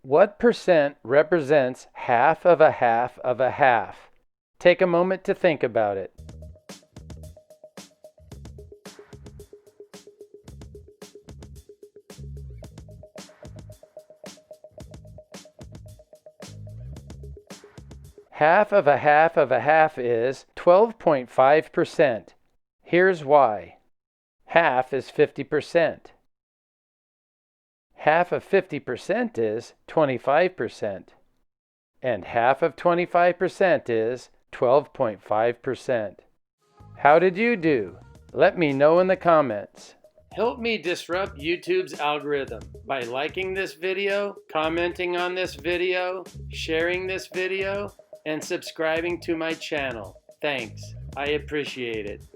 What percent represents half of a half of a half? Take a moment to think about it. Half of a half of a half is 12.5%. Here's why. Half is 50%. Half of 50% is 25%. And half of 25% is 12.5%. How did you do? Let me know in the comments. Help me disrupt YouTube's algorithm by liking this video, commenting on this video, sharing this video, and subscribing to my channel. Thanks. I appreciate it.